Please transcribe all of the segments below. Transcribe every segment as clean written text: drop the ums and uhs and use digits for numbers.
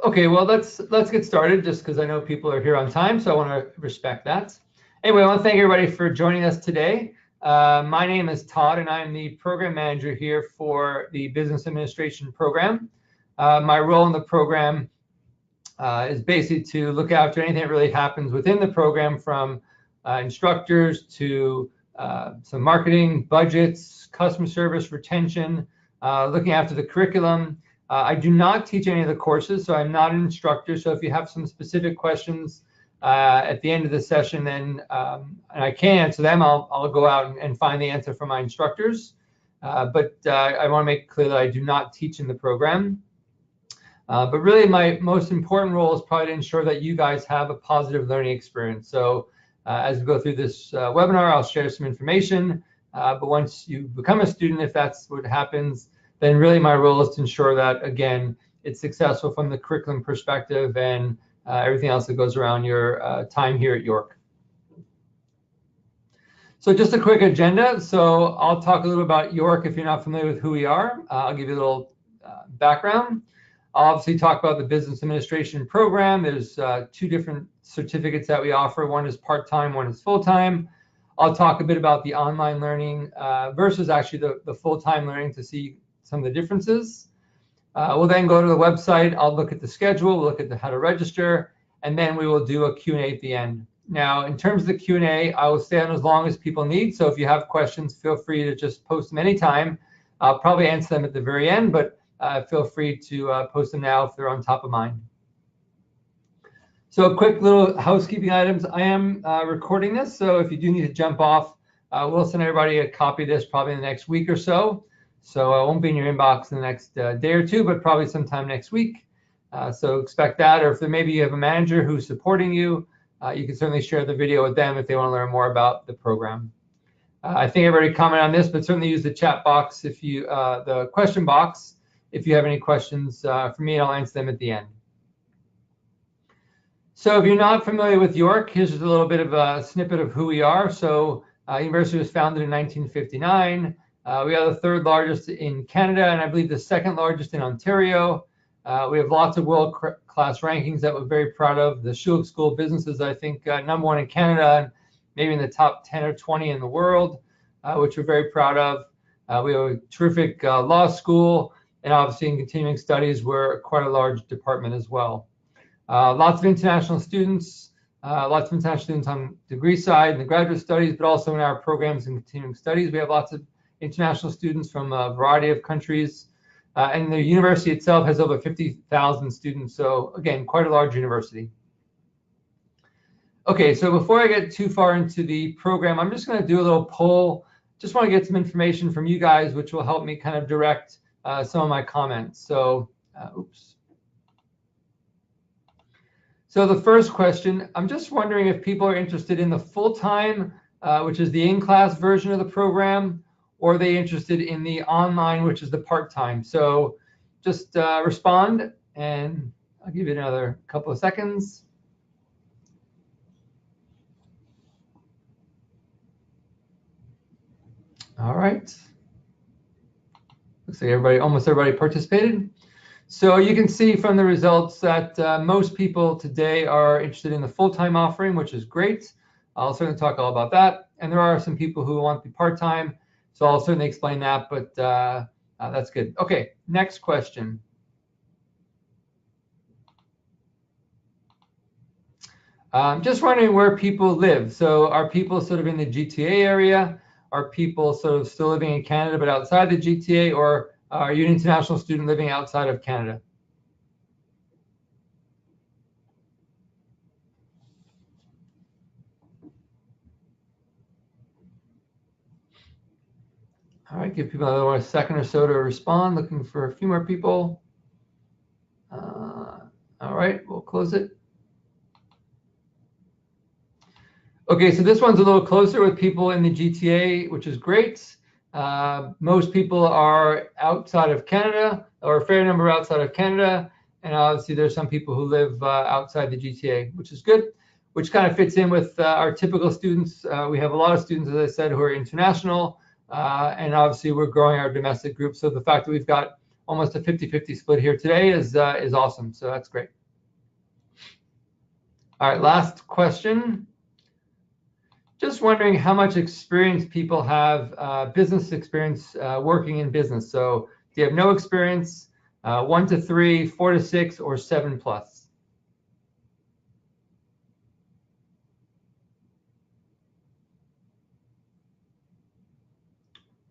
Okay, well, let's get started just because I know people are here on time, so I want to respect that. Anyway, I want to thank everybody for joining us today. My name is Todd, and I'm the program manager here for the Business Administration program. My role in the program is basically to look after anything that really happens within the program, from instructors to some marketing, budgets, customer service, retention, looking after the curriculum. I do not teach any of the courses, so I'm not an instructor. So if you have some specific questions at the end of the session, then and I can answer them, I'll go out and find the answer from my instructors. But I want to make clear that I do not teach in the program. But really, my most important role is probably to ensure that you guys have a positive learning experience. So as we go through this webinar, I'll share some information. But once you become a student, if that's what happens, then really my role is to ensure that, again, it's successful from the curriculum perspective and everything else that goes around your time here at York. So just a quick agenda. So I'll talk a little about York if you're not familiar with who we are. I'll give you a little background. I'll obviously talk about the Business Administration program. There's two different certificates that we offer. One is part-time, one is full-time. I'll talk a bit about the online learning versus actually the full-time learning to see some of the differences. We'll then go to the website. I'll look at the schedule, we'll look at how to register, and then we will do a Q&A at the end. Now, in terms of the Q&A, I will stay on as long as people need. So if you have questions, feel free to just post them anytime. I'll probably answer them at the very end, but feel free to post them now if they're on top of mind. So quick little housekeeping items. I am recording this, so if you do need to jump off, we'll send everybody a copy of this probably in the next week or so. So it won't be in your inbox in the next day or two, but probably sometime next week. So expect that, or if maybe you have a manager who's supporting you, you can certainly share the video with them if they want to learn more about the program. I think everybody commented on this, but certainly use the chat box if you, the question box, if you have any questions for me, and I'll answer them at the end. So if you're not familiar with York, here's just a little bit of a snippet of who we are. So university was founded in 1959. We are the third largest in Canada, and I believe the second largest in Ontario. We have lots of world-class rankings that we're very proud of. The Schulich School of Business is, I think, #1 in Canada, and maybe in the top 10 or 20 in the world, which we're very proud of. We have a terrific law school, and obviously in continuing studies, we're quite a large department as well. Lots of international students, on the degree side and the graduate studies, but also in our programs and continuing studies. We have lots of international students from a variety of countries. And the university itself has over 50,000 students. So again, quite a large university. Okay, so before I get too far into the program, I'm just going to do a little poll. Just want to get some information from you guys, which will help me kind of direct some of my comments. So, oops. So the first question, I'm just wondering if people are interested in the full-time, which is the in-class version of the program, or are they interested in the online, which is the part-time? So just respond, and I'll give you another couple of seconds. All right. Looks like almost everybody participated. So you can see from the results that most people today are interested in the full-time offering, which is great. I'll certainly talk all about that. And there are some people who want the part-time, so I'll certainly explain that, but that's good. Okay, next question. Just wondering where people live. So are people sort of in the GTA area? Are people sort of still living in Canada but outside the GTA, or are you an international student living outside of Canada? All right, give people another second or so to respond. Looking for a few more people. All right, we'll close it. Okay, so this one's a little closer with people in the GTA, which is great. Most people are outside of Canada, or a fair number outside of Canada. And obviously there's some people who live outside the GTA, which is good, which kind of fits in with our typical students. We have a lot of students, as I said, who are international. And obviously we're growing our domestic group. So the fact that we've got almost a 50-50 split here today is awesome. So that's great. All right, last question. Just wondering how much experience people have, business experience working in business. So do you have no experience, 1 to 3, 4 to 6, or 7 plus?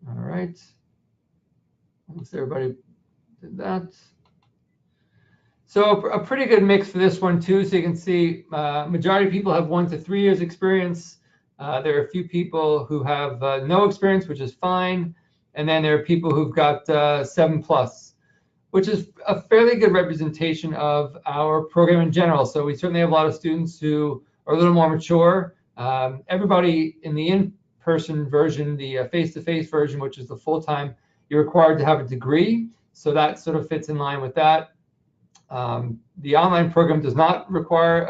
All right. Once everybody did that. So a pretty good mix for this one too. So you can see majority of people have 1 to 3 years experience. There are a few people who have no experience, which is fine. And then there are people who've got 7 plus, which is a fairly good representation of our program in general. So we certainly have a lot of students who are a little more mature. Everybody in the in-person version, the face-to-face version, which is the full-time, you're required to have a degree. So that sort of fits in line with that. The online program does not require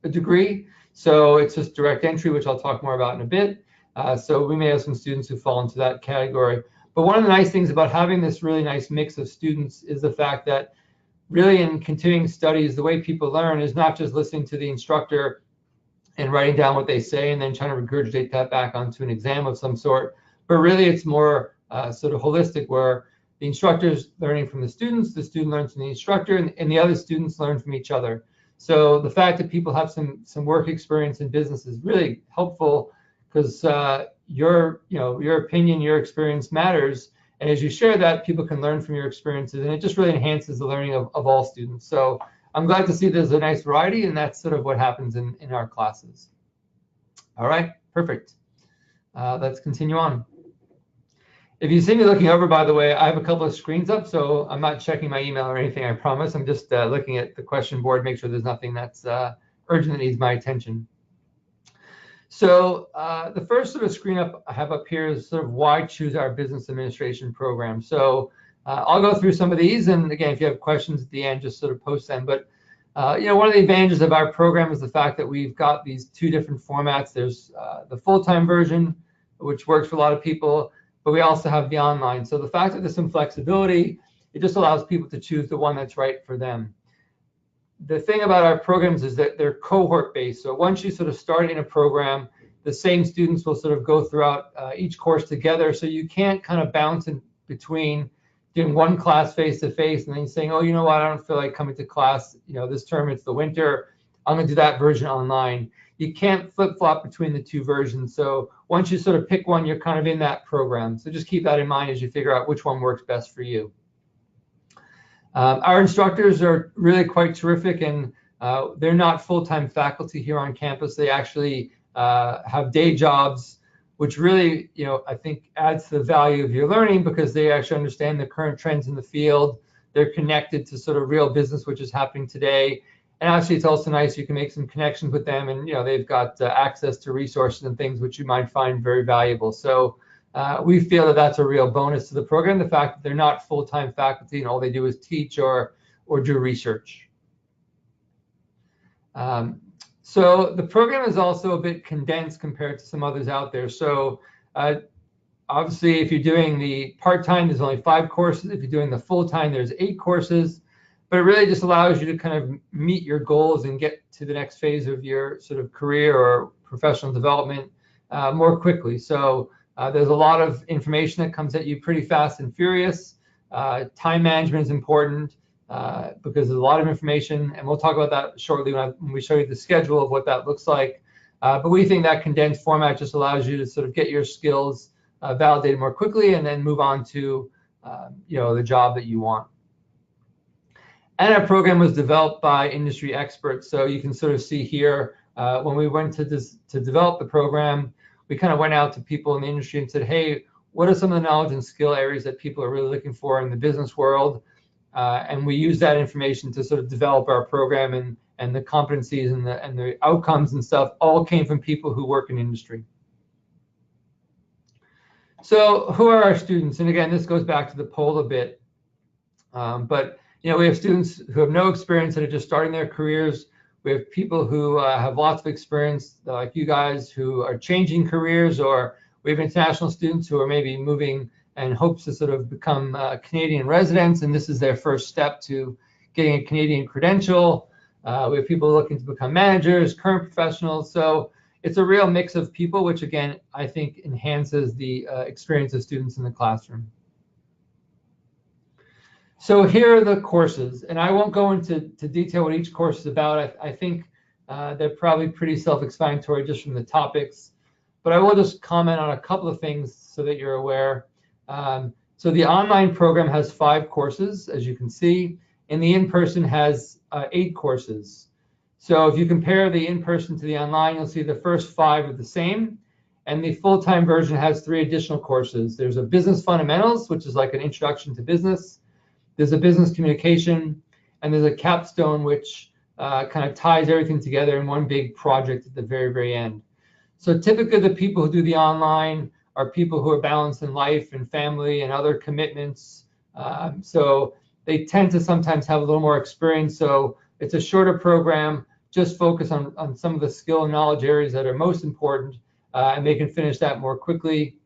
a degree, so it's just direct entry, which I'll talk more about in a bit. So we may have some students who fall into that category. But one of the nice things about having this really nice mix of students is the fact that really in continuing studies, the way people learn is not just listening to the instructor and writing down what they say and then trying to regurgitate that back onto an exam of some sort, but really it's more sort of holistic, where the instructor's learning from the student learns from the instructor, and the other students learn from each other. So the fact that people have some work experience in business is really helpful, because your opinion, your experience matters. And as you share that, people can learn from your experiences, and it just really enhances the learning of all students. So I'm glad to see there's a nice variety, and that's sort of what happens in our classes. All right, perfect. Let's continue on. If you see me looking over, by the way, I have a couple of screens up, so I'm not checking my email or anything, I promise. I'm just looking at the question board, make sure there's nothing that's urgent that needs my attention. So the first sort of screen I have up here is sort of why choose our business administration program. So I'll go through some of these, and again, if you have questions at the end, just sort of post them. But one of the advantages of our program is the fact that we've got these 2 different formats. There's the full-time version, which works for a lot of people, but we also have the online. So the fact that there's some flexibility, it just allows people to choose the one that's right for them. The thing about our programs is that they're cohort-based. So once you sort of start in a program, the same students will sort of go throughout each course together. So you can't kind of bounce in between doing one class face-to-face and then saying, oh, you know what, I don't feel like coming to class, this term, it's the winter, I'm gonna do that version online. You can't flip-flop between the 2 versions. So once you sort of pick one, you're kind of in that program. So just keep that in mind as you figure out which one works best for you. Our instructors are really quite terrific, and they're not full-time faculty here on campus. They actually have day jobs, which really, I think adds to the value of your learning, because they actually understand the current trends in the field. They're connected to sort of real business, which is happening today. And actually, it's also nice, you can make some connections with them, and they've got access to resources and things which you might find very valuable. So we feel that that's a real bonus to the program, the fact that they're not full-time faculty and all they do is teach or do research. So the program is also a bit condensed compared to some others out there. So obviously, if you're doing the part-time, there's only 5 courses. If you're doing the full-time, there's 8 courses. But it really just allows you to kind of meet your goals and get to the next phase of your sort of career or professional development more quickly. So there's a lot of information that comes at you pretty fast and furious. Time management is important because there's a lot of information, and we'll talk about that shortly when we show you the schedule of what that looks like. But we think that condensed format just allows you to sort of get your skills validated more quickly and then move on to the job that you want. And our program was developed by industry experts. So you can sort of see here, when we went to develop the program, we kind of went out to people in the industry and said, hey, what are some of the knowledge and skill areas that people are really looking for in the business world? And we use that information to sort of develop our program, and the competencies and the outcomes and stuff all came from people who work in industry. So who are our students? And again, this goes back to the poll a bit. But we have students who have no experience that are just starting their careers. We have people who have lots of experience, like you guys, who are changing careers, or we have international students who are maybe moving and hopes to sort of become Canadian residents, and this is their first step to getting a Canadian credential. We have people looking to become managers, current professionals. So it's a real mix of people, which again, I think enhances the experience of students in the classroom. So here are the courses, and I won't go into detail what each course is about. I think they're probably pretty self-explanatory just from the topics, but I will just comment on a couple of things so that you're aware. So the online program has 5 courses, as you can see, and the in-person has 8 courses. So if you compare the in-person to the online, you'll see the first 5 are the same, and the full-time version has 3 additional courses. There's a business fundamentals, which is like an introduction to business. There's a business communication, and there's a capstone, which kind of ties everything together in one big project at the very, very end. So typically the people who do the online are people who are balanced in life and family and other commitments. So they tend to sometimes have a little more experience. So it's a shorter program, just focus on some of the skill and knowledge areas that are most important, and they can finish that more quickly.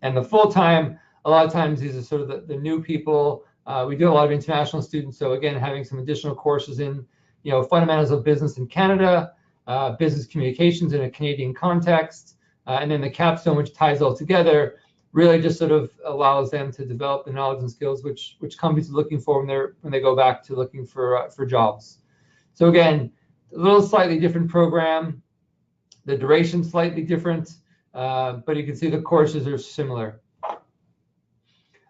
And the full-time, a lot of times these are sort of the new people. We do a lot of international students. So again, having some additional courses in, fundamentals of business in Canada, business communications in a Canadian context, and then the capstone, which ties all together, really just sort of allows them to develop the knowledge and skills which companies are looking for when they go back to looking for jobs. So again, a little slightly different program, the duration slightly different, but you can see the courses are similar.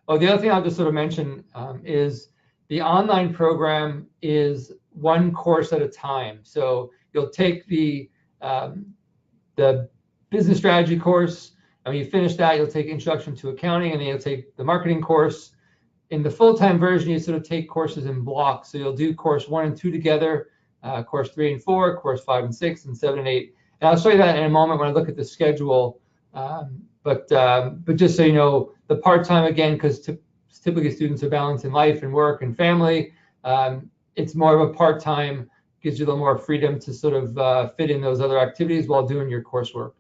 Oh, the other thing I'll just sort of mention is the online program is 1 course at a time. So you'll take the business strategy course, and when you finish that, you'll take introduction to accounting, and then you'll take the marketing course. In the full-time version, you sort of take courses in blocks. So you'll do course 1 and 2 together, course 3 and 4, course 5 and 6, and 7 and 8. And I'll show you that in a moment when I look at the schedule. But just so you know, the part-time, again, because typically students are balanced in life and work and family, it's more of a part-time, gives you a little more freedom to sort of fit in those other activities while doing your coursework.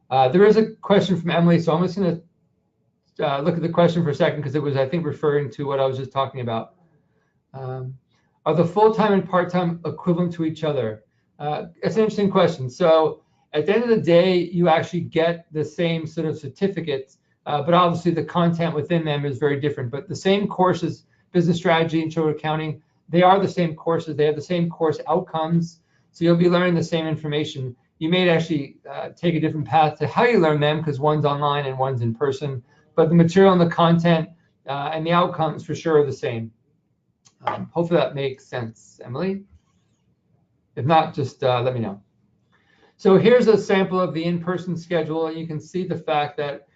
There is a question from Emily, so I'm just going to look at the question for a second because it was, I think, referring to what I was just talking about. Are the full-time and part-time equivalent to each other? It's an interesting question. So at the end of the day, you actually get the same sort of certificates, but obviously the content within them is very different. But the same courses, business strategy, intro to accounting, they are the same courses. They have the same course outcomes. So you'll be learning the same information. You may actually take a different path to how you learn them because one's online and one's in person. But the material and the content and the outcomes for sure are the same. Hopefully that makes sense, Emily. If not, just let me know. So here's a sample of the in-person schedule. You can see the fact that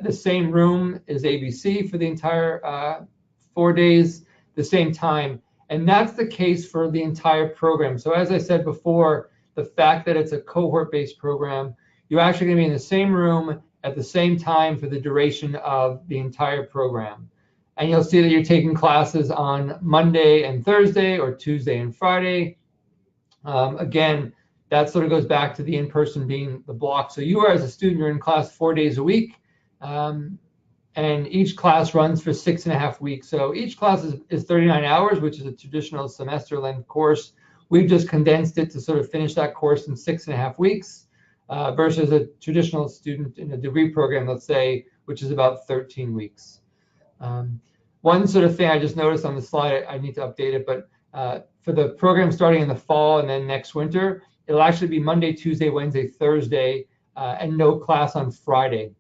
the same room is ABC for the entire 4 days, the same time. And that's the case for the entire program. So as I said before, the fact that it's a cohort-based program, you're actually going to be in the same room at the same time for the duration of the entire program. And you'll see that you're taking classes on Monday and Thursday or Tuesday and Friday. Again, that sort of goes back to the in-person being the block. So you are, as a student, you're in class 4 days a week. And each class runs for 6.5 weeks. So each class is 39 hours, which is a traditional semester length course. We've just condensed it to sort of finish that course in 6.5 weeks versus a traditional student in a degree program, let's say, which is about 13 weeks. One sort of thing I just noticed on the slide, I need to update it, but for the program starting in the fall and then next winter, it'll actually be Monday, Tuesday, Wednesday, Thursday, and no class on Friday.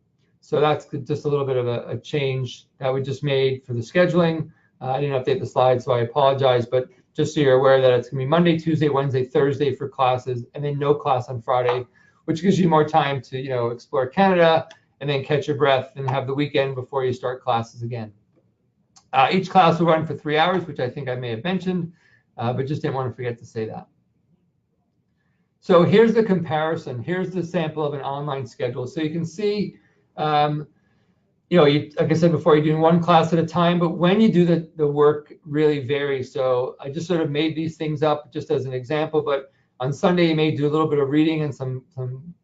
So that's just a little bit of a change that we just made for the scheduling. I didn't update the slide, so I apologize, but just so you're aware that it's going to be Monday, Tuesday, Wednesday, Thursday for classes, and then no class on Friday, which gives you more time to explore Canada and then catch your breath and have the weekend before you start classes again. Each class will run for 3 hours, which I think I may have mentioned, but just didn't want to forget to say that. So here's the comparison. Here's the sample of an online schedule. So you can see, like I said before, you're doing one class at a time, but when you do the work really varies. So I just sort of made these things up just as an example, but on Sunday you may do a little bit of reading and some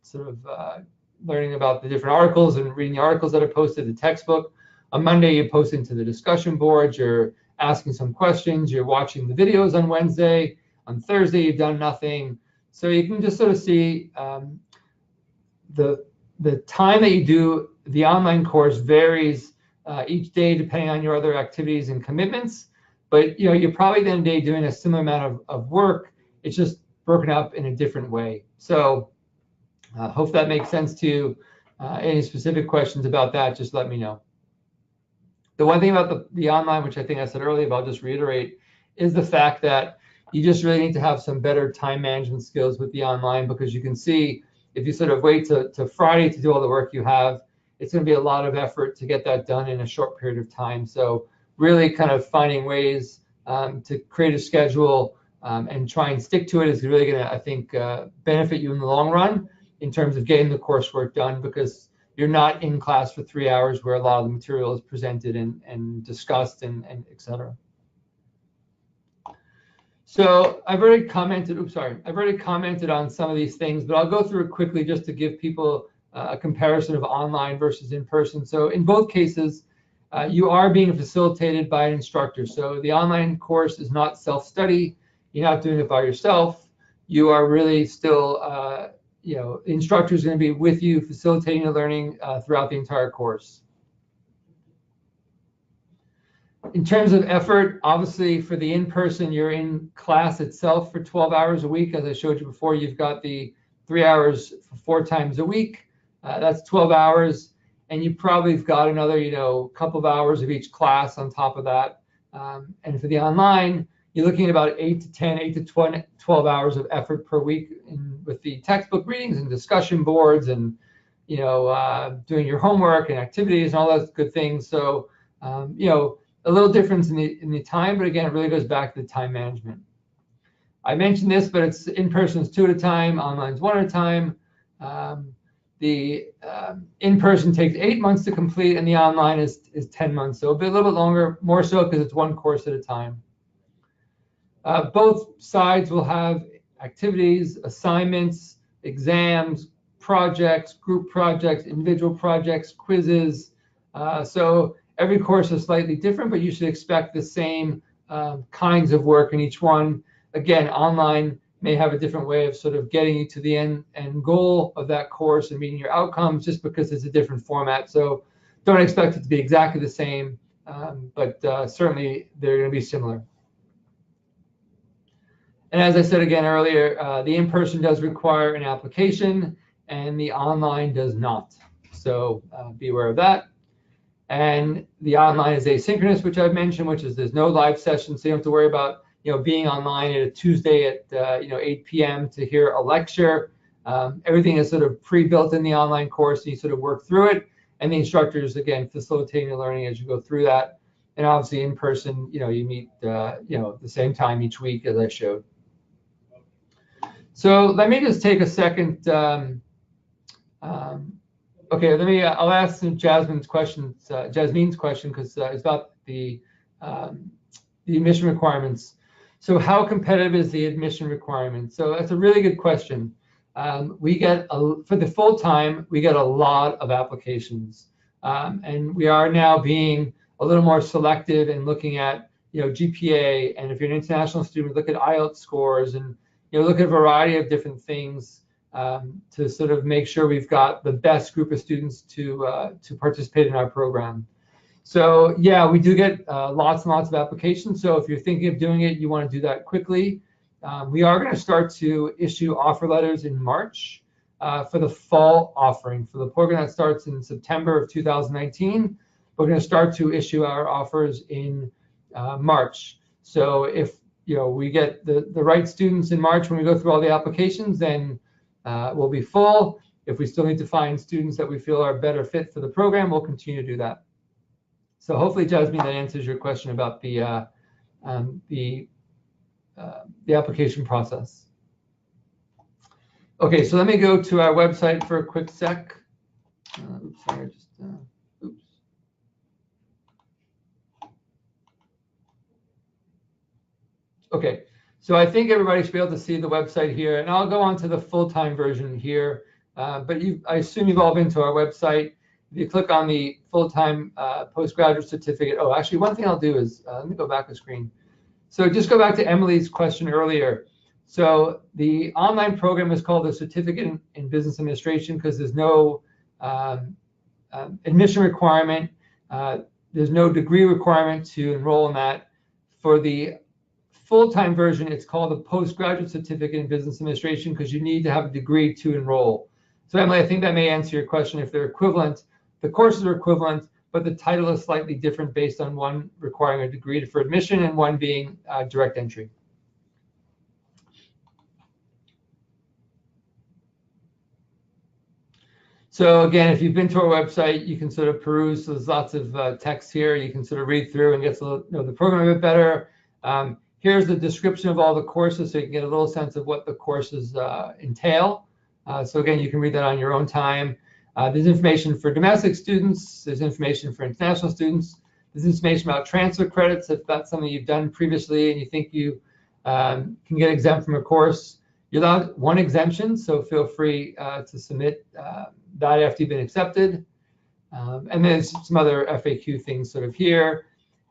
sort of learning about the different articles and reading the articles that are posted, the textbook. on Monday you post into the discussion boards, you're asking some questions, you're watching the videos on Wednesday, on Thursday you've done nothing. So you can just sort of see the time that you do the online course varies each day depending on your other activities and commitments. But you're probably then day doing a similar amount of work. It's just broken up in a different way. So hope that makes sense to you. Any specific questions about that, just let me know. The one thing about the online, which I think I said earlier, but I'll just reiterate, is the fact that you just really need to have some better time management skills with the online, because you can see if you sort of wait to Friday to do all the work you have, it's going to be a lot of effort to get that done in a short period of time. So really kind of finding ways to create a schedule and try and stick to it is really going to, I think, benefit you in the long run in terms of getting the coursework done, because you're not in class for 3 hours where a lot of the material is presented and discussed and et cetera. So I've already commented on some of these things, but I'll go through it quickly just to give people a comparison of online versus in person. So in both cases, you are being facilitated by an instructor. So the online course is not self-study. You're not doing it by yourself. You are really still, the instructor is going to be with you, facilitating the learning throughout the entire course. In terms of effort, obviously for the in-person, you're in class itself for 12 hours a week. As I showed you before, you've got the 3 hours 4 times a week. That's 12 hours. And you probably have got another, couple of hours of each class on top of that. And for the online, you're looking at about 8 to 12 hours of effort per week with the textbook readings and discussion boards and, doing your homework and activities and all those good things. So, a little difference in the time, but again, it really goes back to the time management. I mentioned this, but it's in-person is 2 at a time, online is 1 at a time. The in-person takes 8 months to complete, and the online is 10 months. So a little bit longer, more so because it's 1 course at a time. Both sides will have activities, assignments, exams, projects, group projects, individual projects, quizzes. So every course is slightly different, but you should expect the same kinds of work in each one. Again, online may have a different way of sort of getting you to the end goal of that course and meeting your outcomes, just because it's a different format. So don't expect it to be exactly the same, but certainly they're going to be similar. And as I said again earlier, the in-person does require an application and the online does not. So be aware of that. And the online is asynchronous, which I've mentioned, which is there's no live session, so you don't have to worry about being online at a Tuesday at 8 p.m. to hear a lecture. Everything is sort of pre-built in the online course, and you sort of work through it. And the instructors, again, facilitating the learning as you go through that. And obviously in person, you meet the same time each week, as I showed. So let me just take a second. Okay, I'll ask Jasmine's question, because it's about the admission requirements. So how competitive is the admission requirement? So that's a really good question. We get, for the full time, we get a lot of applications. And we are now being a little more selective and looking at, GPA. And if you're an international student, look at IELTS scores and, look at a variety of different things to sort of make sure we've got the best group of students to participate in our program. So yeah, we do get lots and lots of applications. So if you're thinking of doing it, you want to do that quickly. We are going to start to issue offer letters in March for the fall offering. For the program that starts in September of 2019, we're going to start to issue our offers in March. So if we get the right students in March when we go through all the applications, then we'll be full. If we still need to find students that we feel are a better fit for the program, we'll continue to do that. So hopefully, Jasmine, that answers your question about the application process. Okay, so let me go to our website for a quick sec. Oops, sorry, oops. Okay, so I think everybody should be able to see the website here, and I'll go on to the full-time version here. But I assume you've all been to our website. If you click on the full-time postgraduate certificate, oh, actually, one thing I'll do is, let me go back a screen. So just go back to Emily's question earlier. So the online program is called the Certificate in Business Administration because there's no admission requirement. There's no degree requirement to enroll in that. For the full-time version, it's called the Postgraduate Certificate in Business Administration because you need to have a degree to enroll. So Emily, I think that may answer your question. If they're equivalent, the courses are equivalent, but the title is slightly different based on one requiring a degree for admission and one being direct entry. So again, if you've been to our website, you can sort of peruse. So there's lots of text here. You can sort of read through and get to know the program a bit better. Here's the description of all the courses, so you can get a little sense of what the courses entail. So again, you can read that on your own time. There's information for domestic students. There's information for international students. There's information about transfer credits if that's something you've done previously and you think you can get exempt from a course. You're allowed one exemption, so feel free to submit that after you've been accepted. And then some other FAQ things sort of here.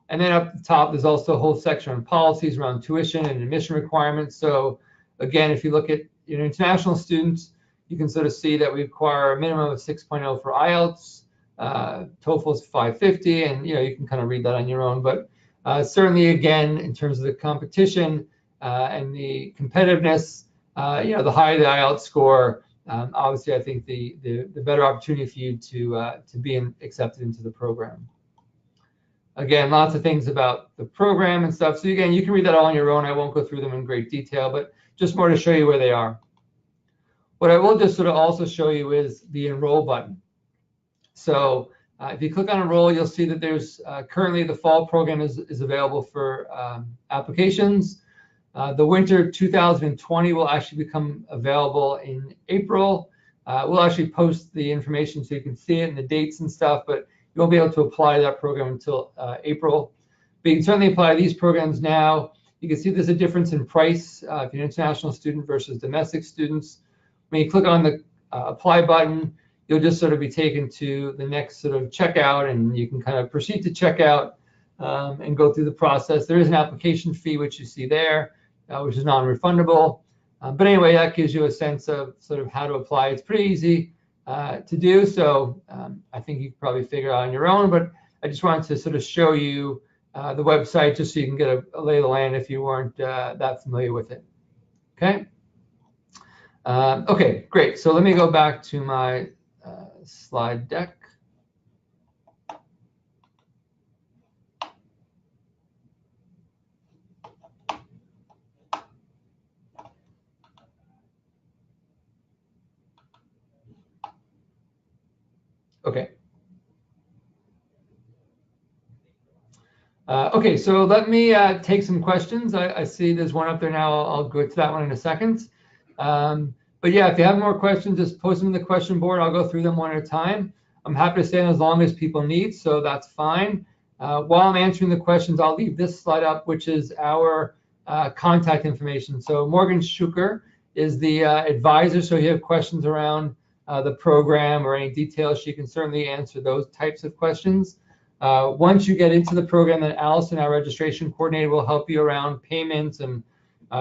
And then up the top, there's also a whole section on policies around tuition and admission requirements. So again, if you look at international students, you can sort of see that we require a minimum of 6.0 for IELTS, TOEFL's 550, and you can kind of read that on your own. But certainly, again, in terms of the competition and the competitiveness, the higher the IELTS score, obviously, I think the better opportunity for you to be accepted into the program. Again, lots of things about the program and stuff. So again, you can read that all on your own. I won't go through them in great detail, but just more to show you where they are. What I will just sort of also show you is the enroll button. So if you click on enroll, you'll see that there's currently the fall program is available for applications. The winter 2020 will actually become available in April. We'll actually post the information so you can see it and the dates and stuff, but you won't be able to apply to that program until April. But you can certainly apply to these programs now. You can see there's a difference in price if you're an international student versus domestic students. When you click on the apply button, you'll just sort of be taken to the next sort of checkout, and you can kind of proceed to checkout and go through the process. There is an application fee, which you see there, which is non-refundable. But anyway, that gives you a sense of sort of how to apply. It's pretty easy to do, so I think you can probably figure it out on your own, but I just wanted to sort of show you the website just so you can get a lay of the land if you weren't that familiar with it. Okay. Okay, great. So let me go back to my slide deck. Okay. Okay, so let me take some questions. I see there's one up there now. I'll go to that one in a second. But yeah, if you have more questions, just post them in the question board. I'll go through them one at a time. I'm happy to stay on as long as people need, so that's fine. While I'm answering the questions, I'll leave this slide up, which is our contact information. So Morgan Schuker is the advisor, so if you have questions around the program or any details, she can certainly answer those types of questions. Once you get into the program, then Allison, our registration coordinator, will help you around payments and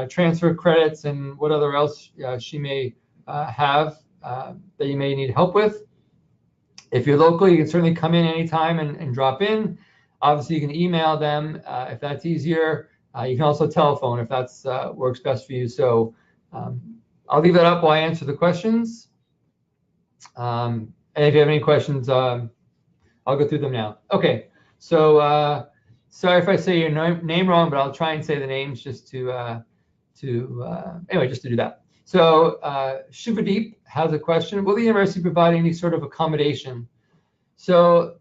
transfer credits and whatever else she may have that you may need help with. If you're local, you can certainly come in anytime and drop in. Obviously, you can email them if that's easier. You can also telephone if that's works best for you. So I'll leave that up while I answer the questions. And if you have any questions, I'll go through them now. Okay, so sorry if I say your name wrong, but I'll try and say the names just to anyway, just to do that. So Shubhadeep has a question. Will the university provide any sort of accommodation? So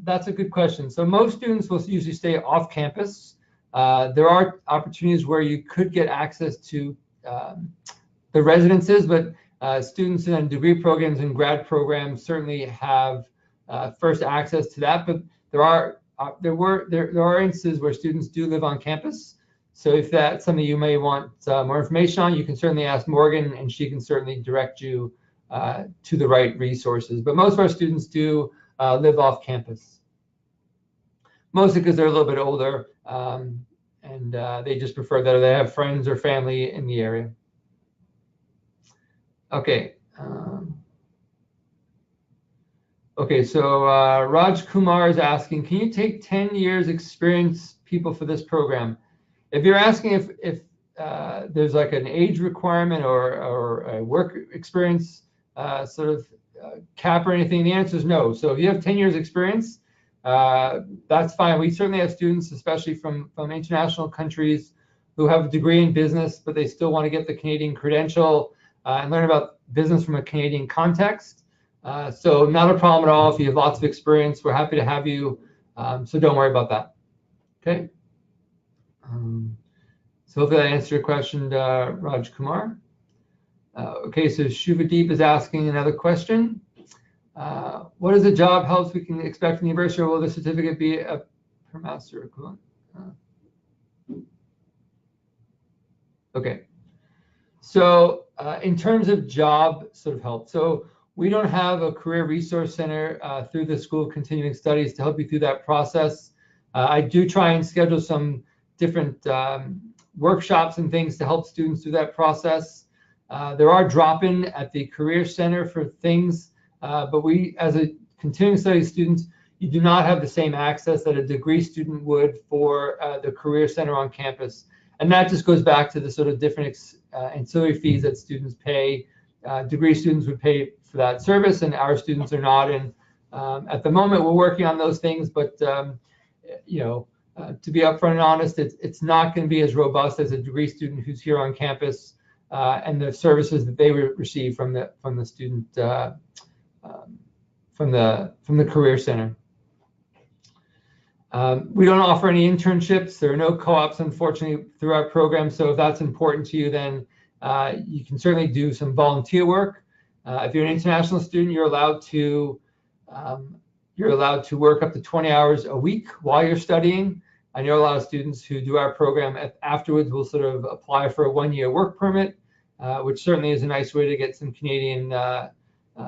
that's a good question. So most students will usually stay off campus. There are opportunities where you could get access to the residences, but students in degree programs and grad programs certainly have first access to that. But there are instances where students do live on campus. So if that's something you may want more information on, you can certainly ask Morgan, and she can certainly direct you to the right resources. But most of our students do live off campus, mostly because they're a little bit older, and they just prefer that they have friends or family in the area. Okay. Okay, so Raj Kumar is asking, can you take 10 years experience people for this program? If you're asking if there's like an age requirement or a work experience sort of cap or anything, the answer is no. So if you have 10 years experience, that's fine. We certainly have students, especially from international countries, who have a degree in business, but they still want to get the Canadian credential and learn about business from a Canadian context. So not a problem at all. If you have lots of experience, we're happy to have you. So don't worry about that. Okay. So hopefully that answered your question, Raj Kumar. Okay, so Shubhadeep is asking another question. What is the job helps we can expect from the university, or will the certificate be a per master equivalent? Okay. So in terms of job sort of help, so we don't have a career resource center through the School of Continuing Studies to help you through that process. I do try and schedule some different workshops and things to help students through that process. There are drop-in at the Career Center for things, but we, as a continuing studies student, you do not have the same access that a degree student would for the Career Center on campus. And that just goes back to the sort of different ancillary fees that students pay. Degree students would pay for that service, and our students are not. And at the moment, we're working on those things, but you know, to be upfront and honest, it's not going to be as robust as a degree student who's here on campus and the services that they receive from the student from the Career Center. We don't offer any internships. There are no co-ops, unfortunately, through our program. So if that's important to you, then you can certainly do some volunteer work. If you're an international student, you're allowed to work up to 20 hours a week while you're studying. I know a lot of students who do our program afterwards will sort of apply for a one-year work permit, which certainly is a nice way to get some Canadian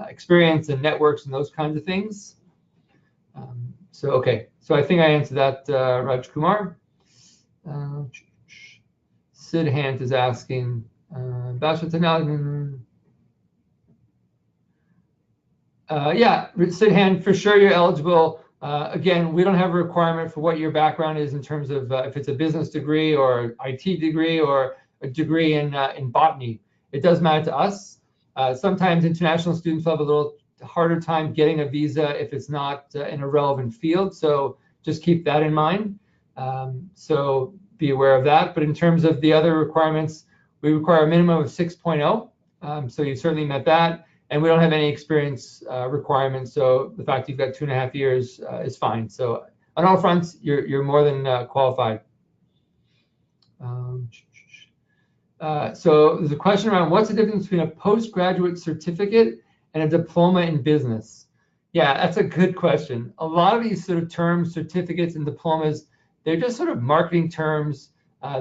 experience and networks and those kinds of things. So, okay. So I think I answered that, Raj Kumar. Sid Hant is asking, Bachelor of Technology. Yeah, Sid Hant, for sure you're eligible. Again, we don't have a requirement for what your background is in terms of if it's a business degree or IT degree or a degree in botany. It does matter to us. Sometimes international students have a little harder time getting a visa if it's not in a relevant field. So just keep that in mind. So be aware of that. But in terms of the other requirements, we require a minimum of 6.0. So you certainly met that. And we don't have any experience requirements. So the fact you've got 2.5 years is fine. So on all fronts, you're more than qualified. So there's a question around what's the difference between a postgraduate certificate and a diploma in business? Yeah, that's a good question. A lot of these sort of terms, certificates and diplomas, they're just sort of marketing terms.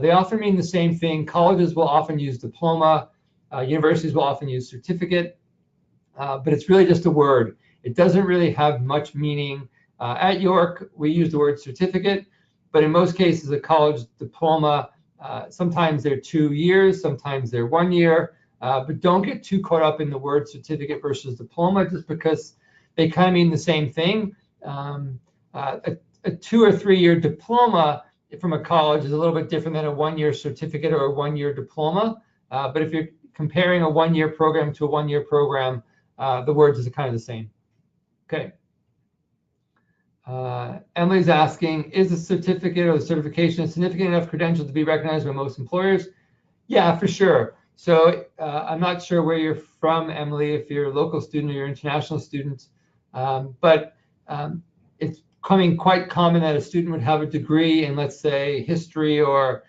They often mean the same thing. Colleges will often use diploma. Universities will often use certificate. But it's really just a word. It doesn't really have much meaning. At York, we use the word certificate, but in most cases, a college diploma, sometimes they're 2 years, sometimes they're 1 year, but don't get too caught up in the word certificate versus diploma just because they kind of mean the same thing. A 2 or 3 year diploma from a college is a little bit different than a 1 year certificate or a 1 year diploma. But if you're comparing a 1 year program to a 1 year program, the words are kind of the same. Okay. Emily's asking, is the certificate or the certification a significant enough credential to be recognized by most employers? Yeah, for sure. So I'm not sure where you're from, Emily, if you're a local student or you're an international student, but it's becoming quite common that a student would have a degree in, let's say, history or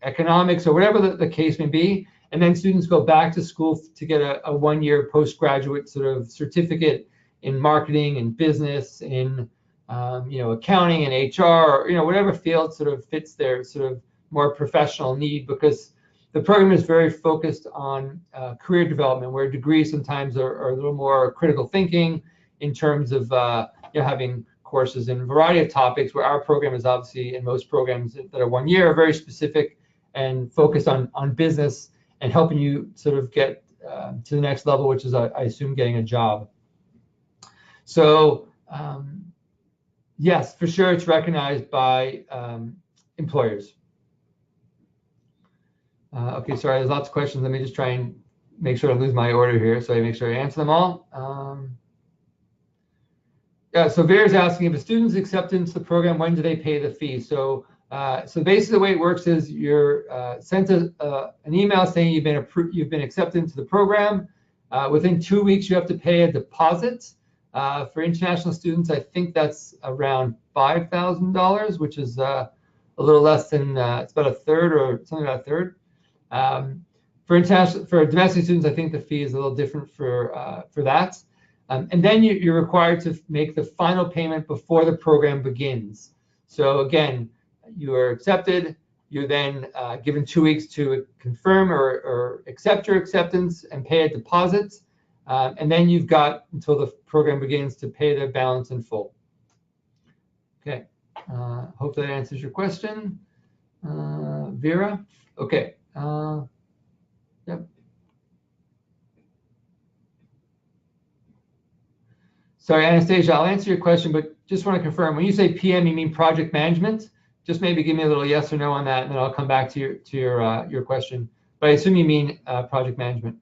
economics or whatever the case may be. And then students go back to school to get a 1 year postgraduate sort of certificate in marketing and business, in accounting and HR, or whatever field sort of fits their sort of more professional need, because the program is very focused on career development, where degrees sometimes are a little more critical thinking. in terms of having courses in a variety of topics, where our program is obviously, and most programs that are 1 year, are very specific and focused on business and helping you sort of get to the next level, which is, I assume, getting a job. So yes, for sure, it's recognized by employers. Okay, sorry, there's lots of questions. Let me just try and make sure I lose my order here, so I make sure I answer them all. Yeah, so Vera's asking, if a student's accepted into the program, when do they pay the fee? So basically the way it works is you're sent an email saying you've been accepted into the program. Within 2 weeks, you have to pay a deposit. For international students, I think that's around $5,000, which is a little less than, it's about a third or something about a third. For domestic students, I think the fee is a little different for that. And then you're required to make the final payment before the program begins. So again, you are accepted. You're then given 2 weeks to confirm or accept your acceptance and pay a deposit. And then you've got until the program begins to pay the balance in full. Okay, hope that answers your question, Vera. Okay, yep. Sorry, Anastasia, I'll answer your question, but just want to confirm, when you say PM, you mean project management? Just maybe give me a little yes or no on that, and then I'll come back to your question. But I assume you mean project management.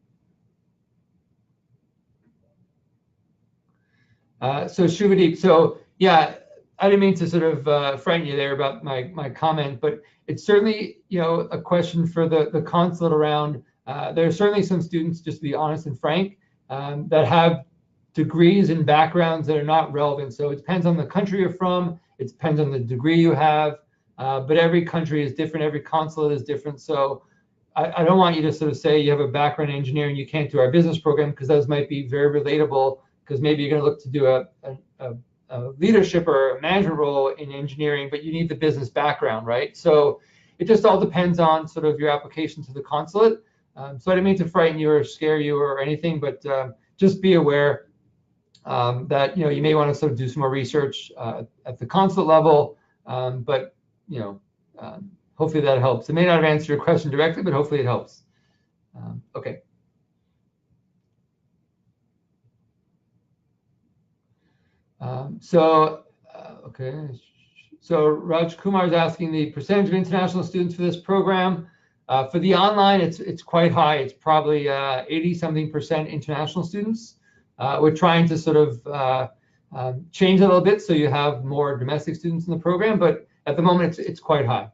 So Shubhadeep, so yeah, I didn't mean to sort of frighten you there about my comment, but it's certainly a question for the consulate around. There are certainly some students, just to be honest and frank, that have degrees and backgrounds that are not relevant. So it depends on the country you're from. It depends on the degree you have. But every country is different. Every consulate is different. So I don't want you to sort of say you have a background in engineering, you can't do our business program, because those might be very relatable, because maybe you're going to look to do a leadership or a management role in engineering, but you need the business background, right? So it just all depends on sort of your application to the consulate. So I didn't mean to frighten you or scare you or anything, but just be aware that you may want to sort of do some more research at the consulate level, but hopefully that helps. It may not have answered your question directly, but hopefully it helps. Okay. Okay. So Raj Kumar is asking the percentage of international students for this program. For the online, it's quite high. It's probably 80-something% international students. We're trying to sort of change a little bit so you have more domestic students in the program, but at the moment it's quite high.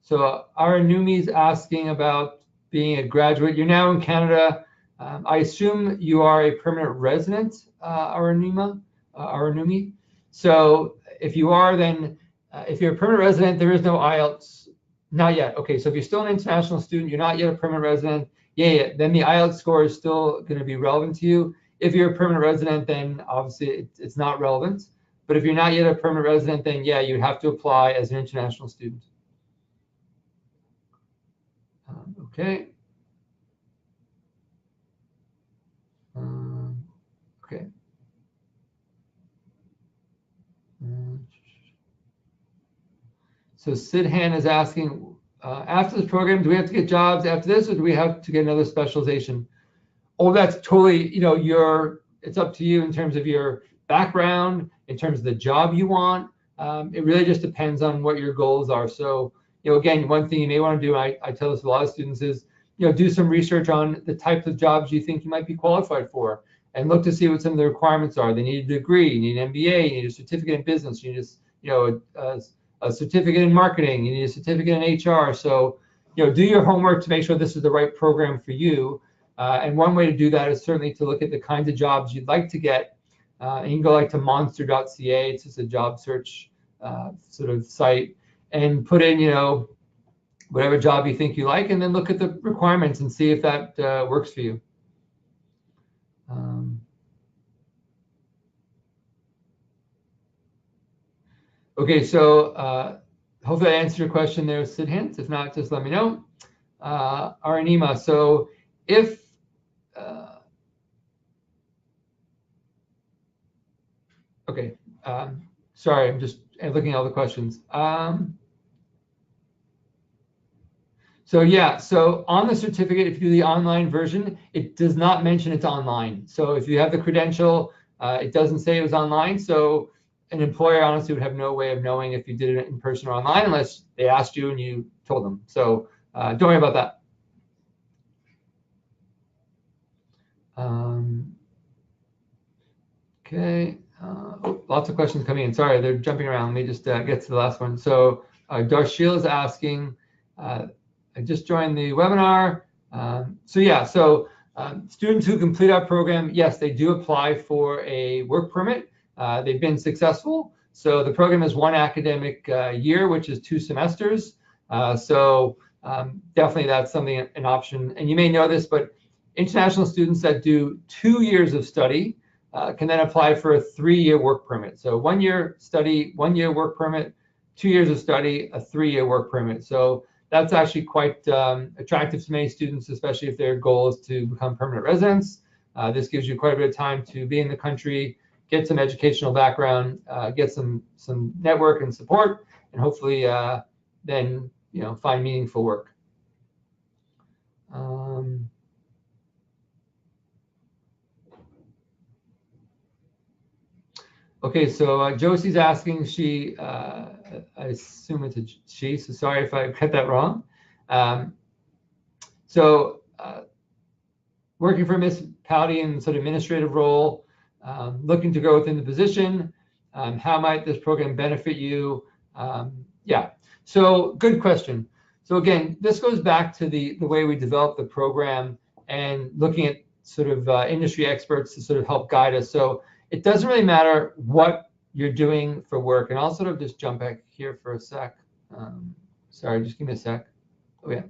So Aranumi is asking about being a graduate. You're now in Canada. I assume you are a permanent resident, Aranumi. So if you are, then if you're a permanent resident, there is no IELTS. Not yet. Okay, so if you're still an international student, you're not yet a permanent resident, then the IELTS score is still going to be relevant to you. If you're a permanent resident, then obviously it's not relevant. But if you're not yet a permanent resident, then yeah, you'd have to apply as an international student. Okay. Okay. So Sidhan is asking, after this program, do we have to get jobs after this, or do we have to get another specialization? Oh, that's totally, it's up to you in terms of your background, in terms of the job you want. It really just depends on what your goals are. So, again, one thing you may want to do, I tell this to a lot of students, is, do some research on the types of jobs you think you might be qualified for, and look to see what some of the requirements are. They need a degree, you need an MBA, you need a certificate in business, you need a certificate in marketing, you need a certificate in HR. So, do your homework to make sure this is the right program for you. And one way to do that is certainly to look at the kinds of jobs you'd like to get. And you can go to monster.ca, it's just a job search sort of site, and put in, whatever job you think you like, and then look at the requirements and see if that works for you. Okay, so hopefully I answered your question there, Sidhant. If not, just let me know. Aranima, so if Sorry, I'm just looking at all the questions. So yeah, so on the certificate, if you do the online version, it does not mention it's online. So if you have the credential, it doesn't say it was online. So an employer honestly would have no way of knowing if you did it in person or online unless they asked you and you told them. So don't worry about that. Okay, lots of questions coming in. Sorry, they're jumping around. Let me just get to the last one. So Darshil is asking, I just joined the webinar. So yeah, so students who complete our program, yes, they do apply for a work permit. They've been successful. So the program is one academic year, which is 2 semesters. So definitely that's something, an option. And you may know this, but international students that do 2 years of study can then apply for a 3-year work permit. So 1 year study, 1 year work permit, 2 years of study, a 3-year work permit. So that's actually quite attractive to many students, especially if their goal is to become permanent residents. This gives you quite a bit of time to be in the country, get some educational background, get some network and support, and hopefully then find meaningful work. Okay, so Josie's asking, I assume it's a she, so sorry if I got that wrong. Working for a municipality in sort of administrative role, looking to grow within the position, how might this program benefit you? Yeah, so good question. So again, this goes back to the way we develop the program and looking at sort of industry experts to sort of help guide us. So it doesn't really matter what you're doing for work. And I'll sort of just jump back here for a sec. Sorry, just give me a sec. Oh yeah.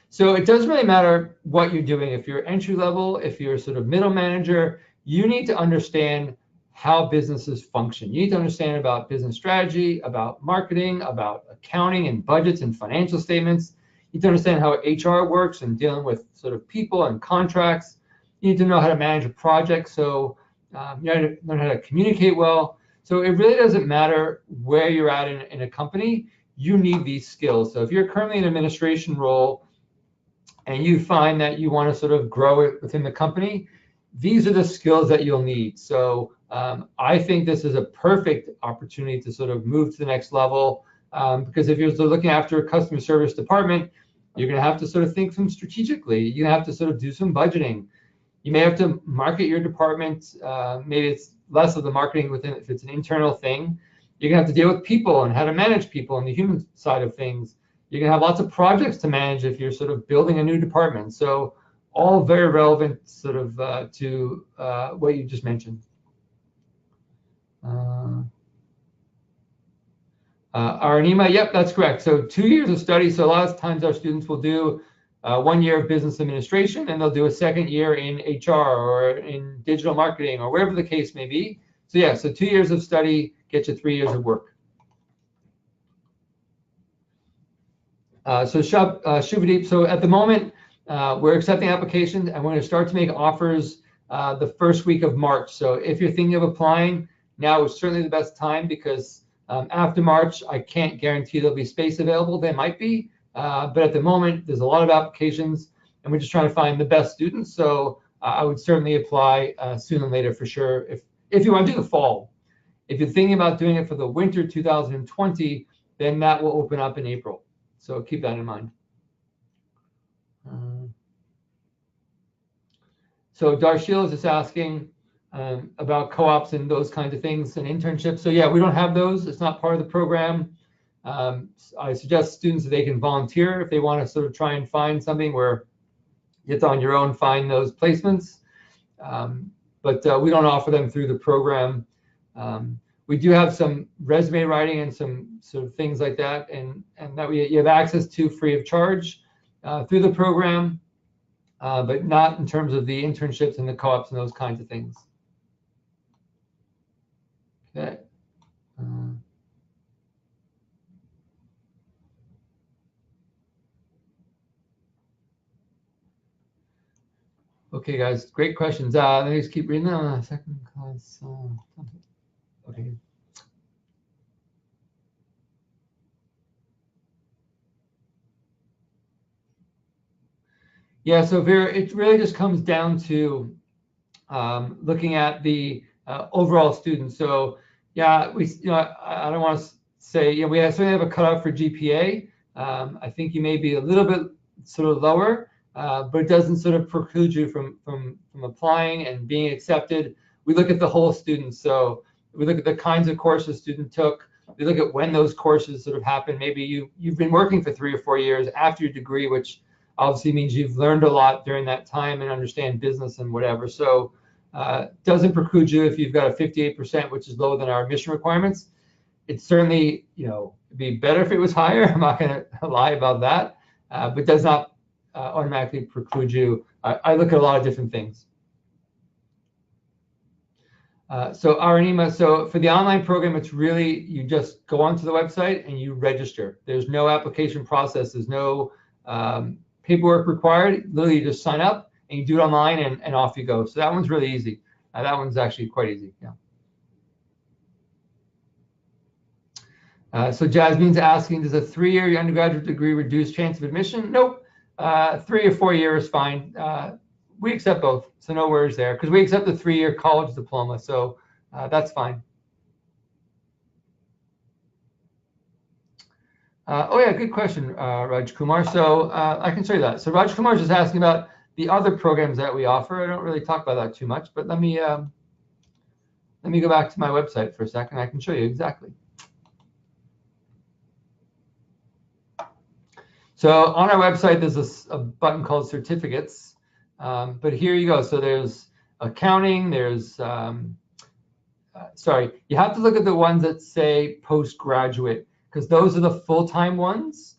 So it doesn't really matter what you're doing. If you're entry level, if you're sort of middle manager, you need to understand how businesses function. You need to understand about business strategy, about marketing, about accounting and budgets and financial statements. You need to understand how HR works and dealing with sort of people and contracts. You need to know how to manage a project. So you need to learn how to communicate well. So it really doesn't matter where you're at in a company. You need these skills. So if you're currently in an administration role and you find that you want to sort of grow it within the company, these are the skills that you'll need. So I think this is a perfect opportunity to sort of move to the next level, because if you're looking after a customer service department, you're going to have to sort of think some strategically. You're going to have to sort of do some budgeting. You may have to market your department. Maybe it's less of the marketing within, if it's an internal thing. You're going to have to deal with people and how to manage people and the human side of things. You're going to have lots of projects to manage if you're sort of building a new department. So all very relevant sort of to what you just mentioned. Aranima, yep, that's correct. So 2 years of study. So a lot of times our students will do 1 year of business administration, and they'll do a 2nd year in HR or in digital marketing or wherever the case may be. So yeah, so 2 years of study gets you 3 years of work. So Shubhadeep, so at the moment, we're accepting applications and we're going to start to make offers the first week of March. So if you're thinking of applying, now is certainly the best time, because after March, I can't guarantee there'll be space available. There might be, but at the moment, there's a lot of applications and we're just trying to find the best students. So I would certainly apply sooner than later for sure. If you want to do the fall. If you're thinking about doing it for the winter 2020, then that will open up in April. So keep that in mind. So Darshil is just asking about co-ops and those kinds of things and internships. So yeah, we don't have those. It's not part of the program. I suggest students that they can volunteer if they want to sort of try and find something where it's on your own, find those placements. But we don't offer them through the program. We do have some resume writing and some sort of things like that, and that you have access to free of charge through the program, but not in terms of the internships and the co-ops and those kinds of things. Okay. Okay, guys, great questions. Let me just keep reading them. Second class. Okay. Yeah, so Vera, it really just comes down to looking at the overall students. So yeah, I don't want to say, we certainly have a cutoff for GPA. I think you may be a little bit sort of lower, but it doesn't sort of preclude you from applying and being accepted. We look at the whole student. So we look at the kinds of courses student took. We look at when those courses sort of happened. Maybe you've been working for 3 or 4 years after your degree, which obviously means you've learned a lot during that time and understand business and whatever. So doesn't preclude you if you've got a 58%, which is lower than our admission requirements. It's certainly, it'd be better if it was higher. I'm not going to lie about that, but does not automatically preclude you. I look at a lot of different things. So Aranima, so for the online program, it's really, you just go onto the website and you register. There's no application process. There's no paperwork required. Literally, you just sign up and you do it online and off you go. So that one's really easy. That one's actually quite easy. Yeah. So Jasmine's asking, does a 3-year undergraduate degree reduce chance of admission? Nope. 3 or 4 years is fine. We accept both, so no worries there, because we accept the 3-year college diploma, so that's fine. Oh yeah, good question, Raj Kumar. So I can show you that. So Raj Kumar is just asking about the other programs that we offer. I don't really talk about that too much, but let me go back to my website for a second. I can show you exactly. So on our website, there's a button called certificates, but here you go. So there's accounting, there's, sorry, you have to look at the ones that say postgraduate, because those are the full-time ones.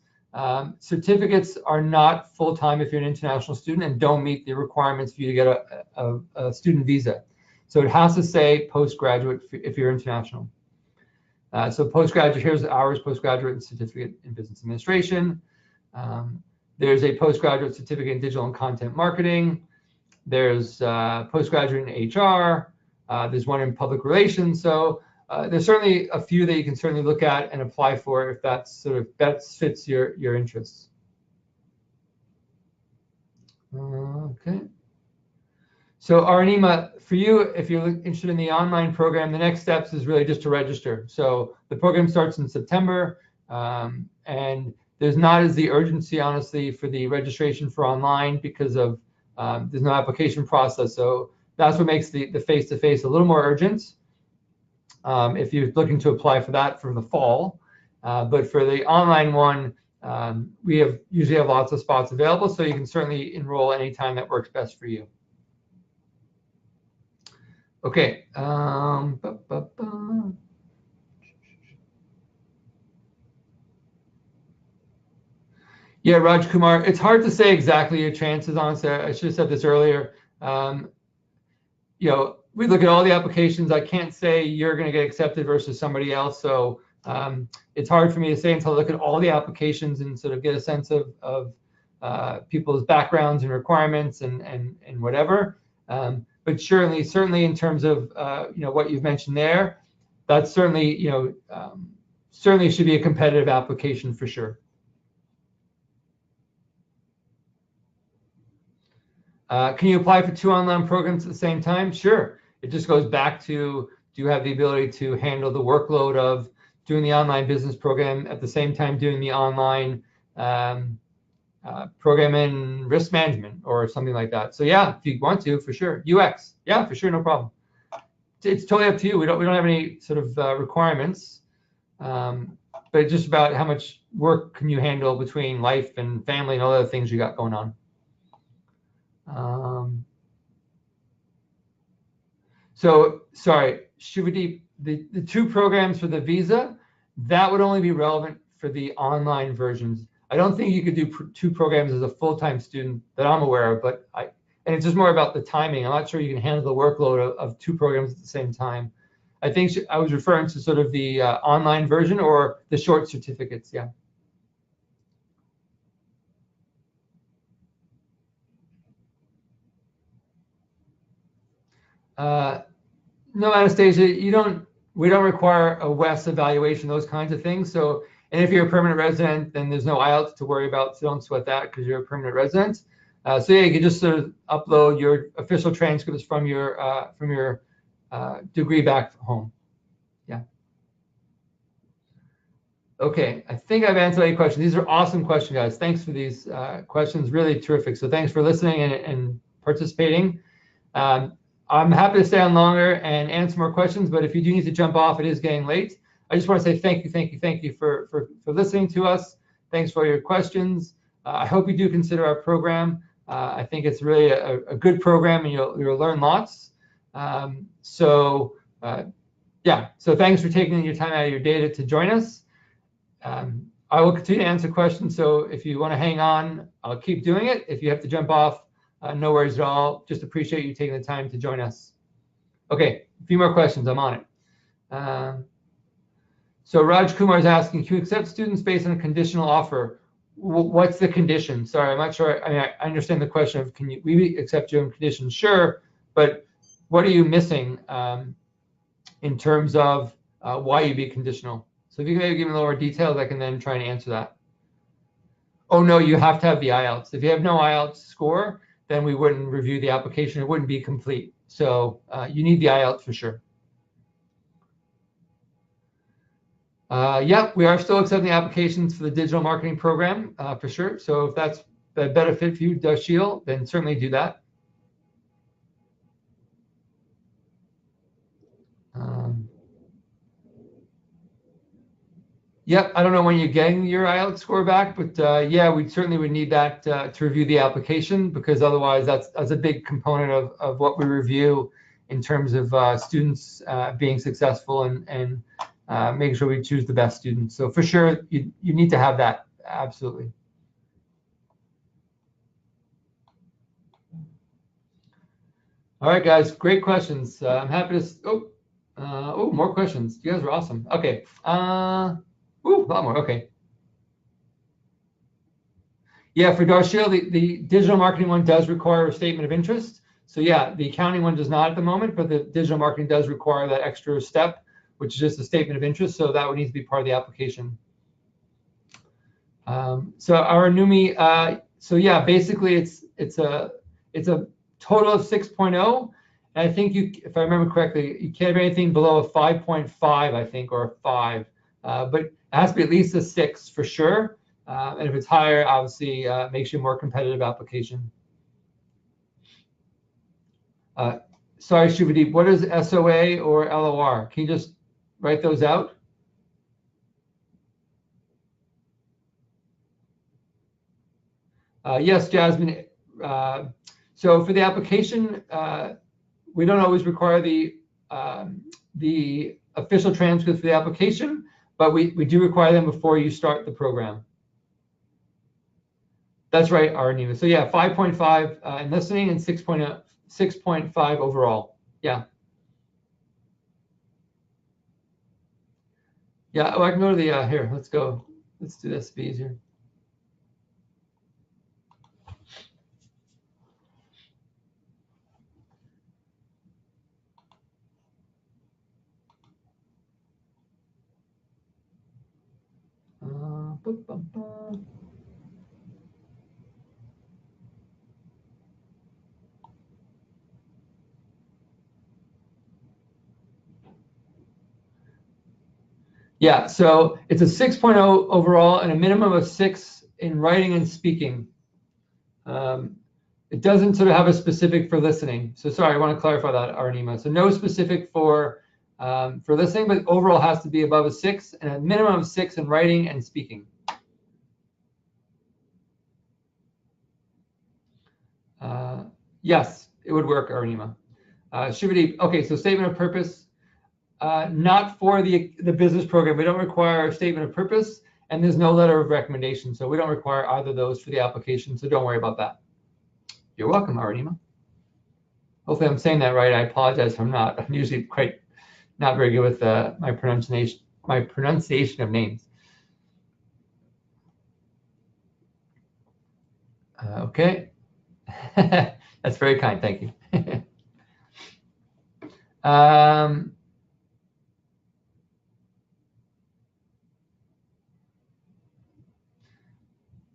Certificates are not full-time if you're an international student and don't meet the requirements for you to get a student visa. So it has to say postgraduate if you're international. So postgraduate, here's ours, postgraduate certificate in business administration. There's a postgraduate certificate in digital and content marketing. There's postgraduate in HR. There's one in public relations. So there's certainly a few that you can certainly look at and apply for if that sort of best fits your interests. Okay. So Aranima, for you, if you're interested in the online program, the next steps is really just to register. So the program starts in September, and there's not as the urgency, honestly, for the registration for online because of there's no application process. So that's what makes the face-to-face a little more urgent if you're looking to apply for that for the fall. But for the online one, we usually have lots of spots available, so you can certainly enroll anytime that works best for you. Okay. Yeah, Raj Kumar, it's hard to say exactly your chances, honestly. I should have said this earlier. We look at all the applications. I can't say you're going to get accepted versus somebody else. So it's hard for me to say until I look at all the applications and sort of get a sense of people's backgrounds and requirements and whatever. But certainly in terms of what you've mentioned there, that's certainly certainly should be a competitive application for sure. Can you apply for 2 online programs at the same time? Sure. It just goes back to, do you have the ability to handle the workload of doing the online business program at the same time doing the online program in risk management or something like that? So yeah, if you want to, for sure. UX, yeah, for sure, no problem. It's totally up to you. We don't have any sort of requirements, but it's just about how much work can you handle between life and family and all the other things you got going on. So sorry, Shivadeep, the 2 programs for the visa, that would only be relevant for the online versions. I don't think you could do 2 programs as a full-time student that I'm aware of, but and it's just more about the timing. I'm not sure you can handle the workload of 2 programs at the same time. I think I was referring to sort of the online version or the short certificates, yeah. No, Anastasia, we don't require a WES evaluation, those kinds of things. So, and if you're a permanent resident, then there's no IELTS to worry about, so don't sweat that because you're a permanent resident. So yeah, you can just sort of upload your official transcripts from your degree back home. Yeah. Okay, I think I've answered all your questions. These are awesome questions, guys. Thanks for these questions, really terrific. So thanks for listening and participating. I'm happy to stay on longer and answer more questions, but if you do need to jump off, it is getting late. I just want to say thank you for listening to us. Thanks for your questions. I hope you do consider our program. I think it's really a good program, and you'll learn lots. So thanks for taking your time out of your day to join us. I will continue to answer questions, so if you want to hang on, I'll keep doing it. If you have to jump off, no worries at all. Just appreciate you taking the time to join us. Okay, a few more questions. I'm on it. So Raj Kumar is asking, can you accept students based on a conditional offer? What's the condition? Sorry, I'm not sure. I mean, I understand the question of we accept you on conditions? Sure, but what are you missing in terms of why you be conditional? So if you can maybe give me a little more details, I can then try and answer that. Oh no, you have to have the IELTS. If you have no IELTS score, then we wouldn't review the application. It wouldn't be complete. So you need the IELTS for sure. Yeah, we are still accepting applications for the digital marketing program for sure. So if that's a better fit for you, Darshil, then certainly do that. Yep, I don't know when you're getting your IELTS score back, but yeah, we certainly would need that to review the application, because otherwise that's a big component of what we review in terms of students being successful and making sure we choose the best students. So for sure, you need to have that, absolutely. All right, guys, great questions. I'm happy to, more questions. You guys are awesome. Okay. A lot more. Okay. Yeah, for Darshil, the digital marketing one does require a statement of interest. So yeah, the accounting one does not at the moment, but the digital marketing does require that extra step, which is just a statement of interest. So that would need to be part of the application. So our Numi, so yeah, basically it's a total of 6.0. And I think if I remember correctly, you can't have anything below a 5.5, I think, or a 5. But it has to be at least a 6 for sure. And if it's higher, obviously, makes you a more competitive application. Sorry, Shubhadeep, what is SOA or LOR? Can you just write those out? Yes, Jasmine. So for the application, we don't always require the official transcripts for the application, but we do require them before you start the program. That's right, Arnima. So yeah, 5.5 in listening and 6.5 overall. Yeah. Yeah, I can go to the, here, let's go. Let's do this, be easier. Yeah, so it's a 6.0 overall and a minimum of 6 in writing and speaking. It doesn't sort of have a specific for listening. So sorry, I want to clarify that, Arnima. So no specific for listening, but overall has to be above a 6 and a minimum of 6 in writing and speaking. Yes, it would work, Arnima. Shivadeep, okay, so statement of purpose. Not for the business program. We don't require a statement of purpose, and there's no letter of recommendation. So we don't require either of those for the application, so don't worry about that. You're welcome, Arnima. Hopefully I'm saying that right. I apologize if I'm not. I'm usually not very good with my pronunciation of names. Okay. That's very kind. Thank you.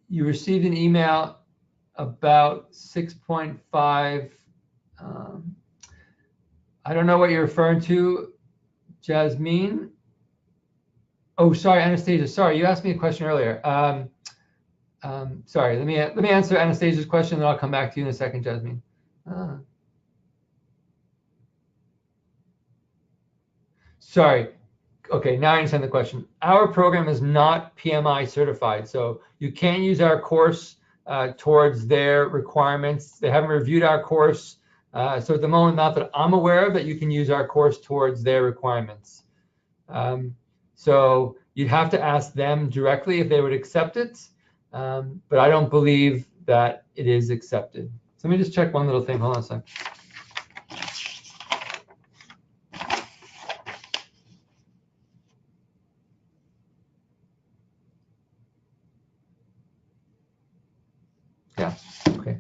You received an email about 6.5. I don't know what you're referring to, Jasmine. Oh, sorry, Anastasia. Sorry, you asked me a question earlier. Sorry, let me answer Anastasia's question, and I'll come back to you in a second, Jasmine. Sorry. Okay, now I understand the question. Our program is not PMI certified, so you can't use our course towards their requirements. They haven't reviewed our course. So at the moment, not that I'm aware of, that you can use our course towards their requirements. So you'd have to ask them directly if they would accept it, but I don't believe that it is accepted. So let me just check one little thing. Hold on a sec. Yeah, okay.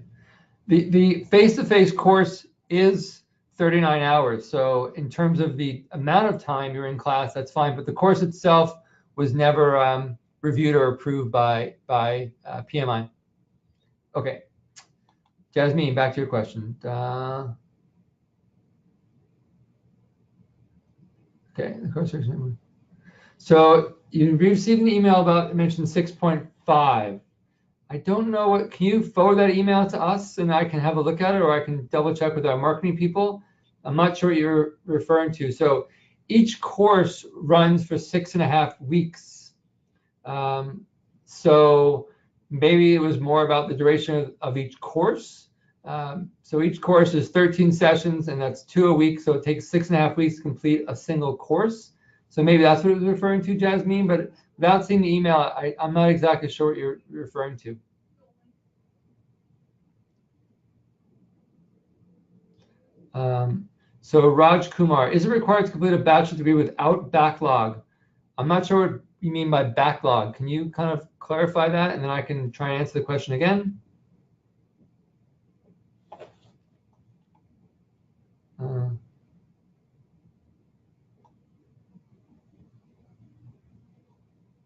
The face-to-face course is 39 hours. So in terms of the amount of time you're in class, that's fine. But the course itself was never reviewed or approved by PMI. Okay. Jasmine, back to your question. Okay, the course. So you received an email about, it mentioned 6.5. I don't know what, can you forward that email to us and I can have a look at it, or I can double check with our marketing people? I'm not sure what you're referring to. So each course runs for 6.5 weeks. So maybe it was more about the duration of each course. So each course is 13 sessions, and that's 2 a week. So it takes 6.5 weeks to complete a single course. So maybe that's what it was referring to, Jasmine, but without seeing the email, I'm not exactly sure what you're referring to. So Raj Kumar, is it required to complete a bachelor's degree without backlog? I'm not sure what you mean by backlog. Can you kind of clarify that, and then I can try and answer the question again?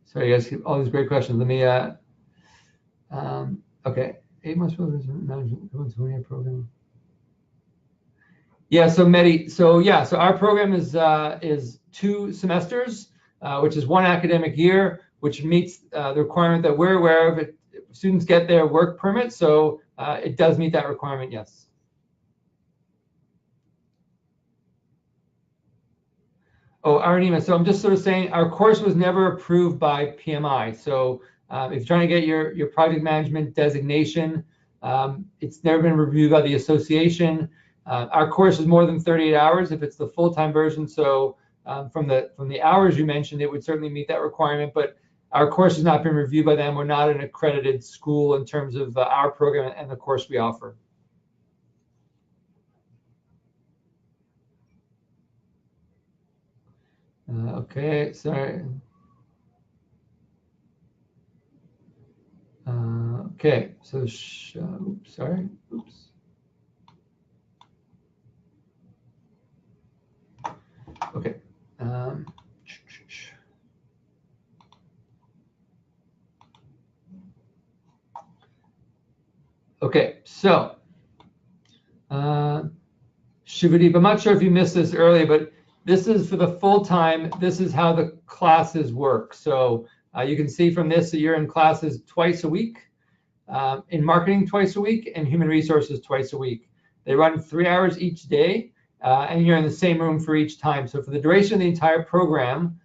Sorry, guys, all these great questions. Let me, okay. 8 months management program. Yeah, so Mehdi, so our program is 2 semesters, which is 1 academic year, which meets the requirement that we're aware of. Students get their work permit, so it does meet that requirement, yes. Oh, Aranima, so I'm just sort of saying our course was never approved by PMI. So if you're trying to get your project management designation, it's never been reviewed by the association. Our course is more than 38 hours if it's the full-time version. So from the hours you mentioned, it would certainly meet that requirement. But our course has not been reviewed by them. We're not an accredited school in terms of our program and the course we offer. Okay, sorry. Okay, so oops, sorry. Oops. Okay. Okay, so Shivadeep, I'm not sure if you missed this earlier, but this is for the full time. This is how the classes work. So you can see from this that you're in classes twice a week, in marketing twice a week, and human resources twice a week. They run 3 hours each day, and you're in the same room for each time. So for the duration of the entire program,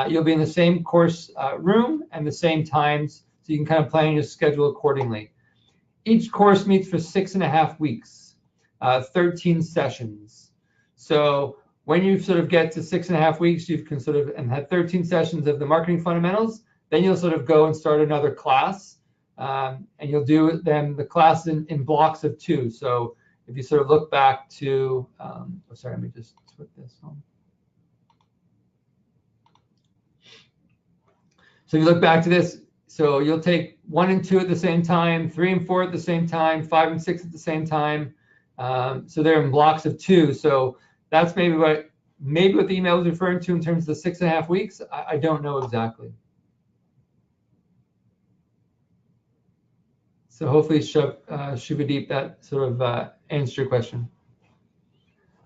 you'll be in the same course room and the same times, so you can kind of plan your schedule accordingly. Each course meets for 6.5 weeks, 13 sessions. So when you sort of get to 6.5 weeks, you can sort of and had 13 sessions of the marketing fundamentals. Then you'll sort of go and start another class, and you'll do then the class in blocks of 2. So if you sort of look back to, sorry, let me just put this on. So if you look back to this, so you'll take 1 and 2 at the same time, 3 and 4 at the same time, 5 and 6 at the same time. So they're in blocks of 2. So that's maybe what the email was referring to in terms of the 6.5 weeks. I don't know exactly. So hopefully, Shubhadeep, that sort of answered your question.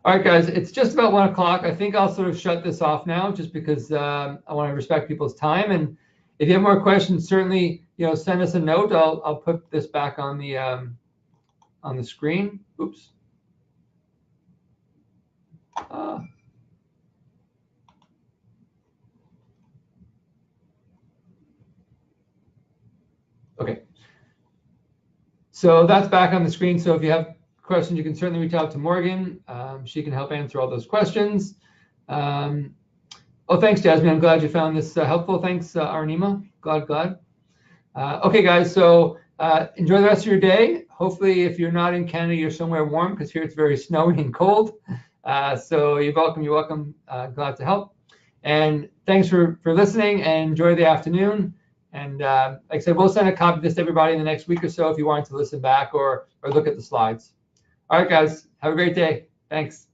All right, guys, it's just about 1 o'clock. I think I'll sort of shut this off now, just because I want to respect people's time. And if you have more questions, certainly send us a note. I'll put this back on the screen. Oops. Okay. So that's back on the screen. So if you have questions, you can certainly reach out to Morgan. She can help answer all those questions. Oh, thanks, Jasmine. I'm glad you found this helpful. Thanks, Arnima. Glad. Okay, guys. So enjoy the rest of your day. Hopefully, if you're not in Canada, you're somewhere warm, because here it's very snowy and cold. So you're welcome. You're welcome. Glad to help. And thanks for listening, and enjoy the afternoon. And like I said, we'll send a copy of this to everybody in the next week or so if you wanted to listen back or look at the slides. All right, guys. Have a great day. Thanks.